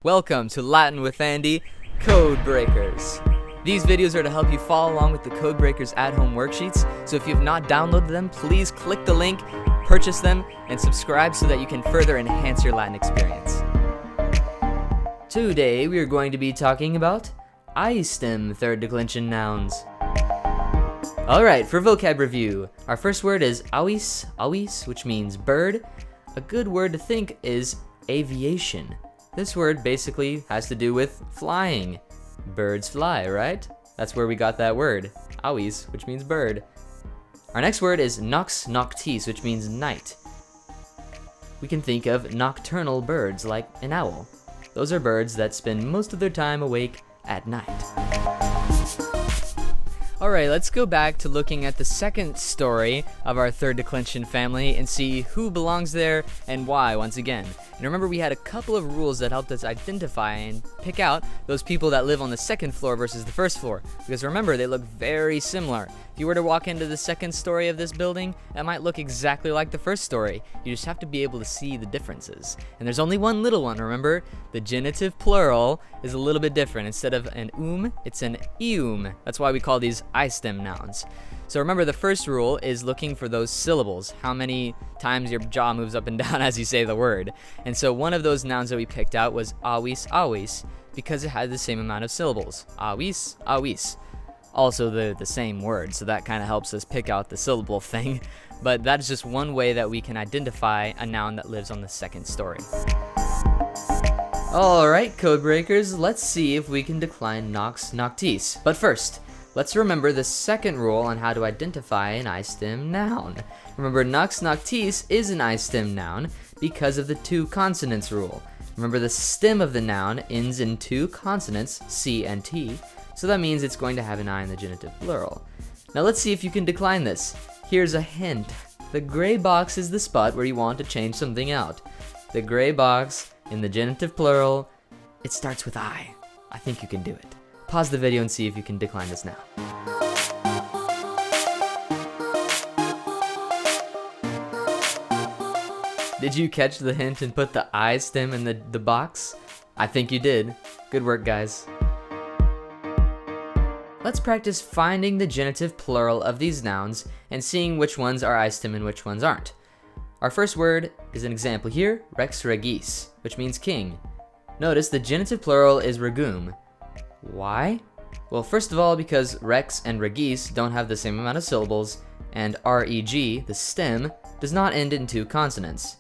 Welcome to Latin with Andy, Codebreakers. These videos are to help you follow along with the Codebreakers at-home worksheets, so if you have not downloaded them, please click the link, purchase them, and subscribe so that you can further enhance your Latin experience. Today we are going to be talking about I-stem third declension nouns. Alright, for vocab review, our first word is avis, which means bird. A good word to think is aviation. This word basically has to do with flying. Birds fly, right? That's where we got that word, avis, which means bird. Our next word is noctis, which means night. We can think of nocturnal birds like an owl. Those are birds that spend most of their time awake at night. Alright, let's go back to looking at the second story of our third declension family and see who belongs there and why once again. And remember, we had a couple of rules that helped us identify and pick out those people that live on the second floor versus the first floor. Because remember, they look very similar. If you were to walk into the second story of this building, it might look exactly like the first story. You just have to be able to see the differences. And there's only one little one, remember? The genitive plural is a little bit different. Instead of an it's an ium. That's why we call these I-stem nouns. So remember, the first rule is looking for those syllables, how many times your jaw moves up and down as you say the word. And so one of those nouns that we picked out was avis, because it had the same amount of syllables. Avis. Also the same word, so that kind of helps us pick out the syllable thing. But that's just one way that we can identify a noun that lives on the second story. Alright, Codebreakers, let's see if we can decline noctis. But first, let's remember the second rule on how to identify an I-stem noun. Remember, noctis is an I-stem noun because of the two consonants rule. Remember, the stem of the noun ends in two consonants, C and T, so that means it's going to have an I in the genitive plural. Now let's see if you can decline this. Here's a hint. The gray box is the spot where you want to change something out. The gray box in the genitive plural, it starts with I. I think you can do it. Pause the video and see if you can decline this now. Did you catch the hint and put the I stem in the box? I think you did. Good work, guys. Let's practice finding the genitive plural of these nouns and seeing which ones are I stem and which ones aren't. Our first word is an example here, rex regis, which means king. Notice the genitive plural is regum. Why? Well, first of all, because rex and regis don't have the same amount of syllables, and reg, the stem, does not end in two consonants.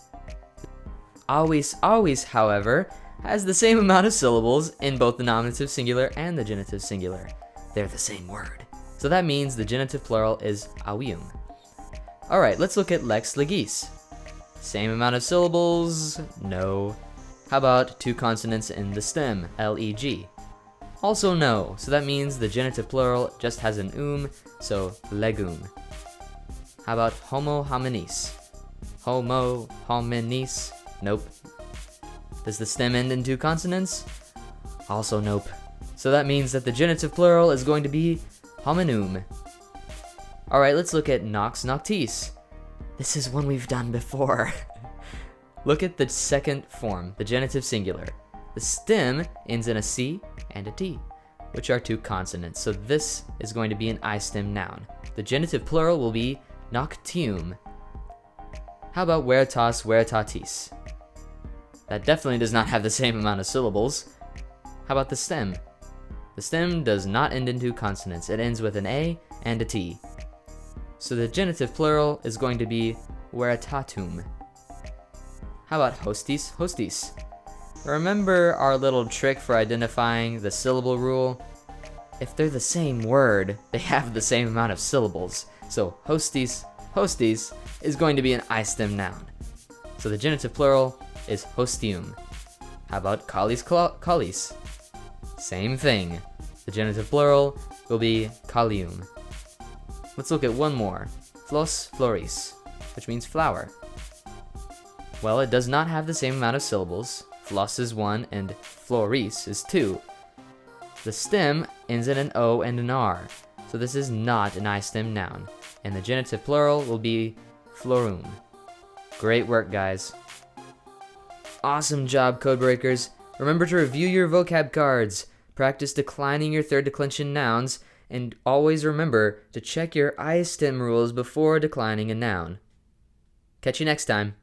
Avis, however, has the same amount of syllables in both the nominative singular and the genitive singular. They're the same word. So that means the genitive plural is avium. Alright, let's look at lex legis. Same amount of syllables? No. How about two consonants in the stem, leg? Also no, so that means the genitive plural just has an so legum. How about homo hominis? Homo hominis? Nope. Does the stem end in two consonants? Also nope. So that means that the genitive plural is going to be hominum. Alright, let's look at noctis. This is one we've done before. Look at the second form, the genitive singular. The stem ends in a C and a T, which are two consonants, so this is going to be an I-stem noun. The genitive plural will be noctium. How about veritatis? That definitely does not have the same amount of syllables. How about the stem? The stem does not end in two consonants. It ends with an A and a T. So the genitive plural is going to be veritatum. How about hostis? Remember our little trick for identifying the syllable rule? If they're the same word, they have the same amount of syllables. So hostis is going to be an I-stem noun. So the genitive plural is hostium. How about collis? Same thing. The genitive plural will be collium. Let's look at one more. Floris, which means flower. Well, it does not have the same amount of syllables. Flos is 1 and floris is 2. The stem ends in an O and an R, so this is not an I-stem noun, and the genitive plural will be florum. Great work, guys. Awesome job, Codebreakers. Remember to review your vocab cards, practice declining your third declension nouns, and always remember to check your I stem rules before declining a noun. Catch you next time.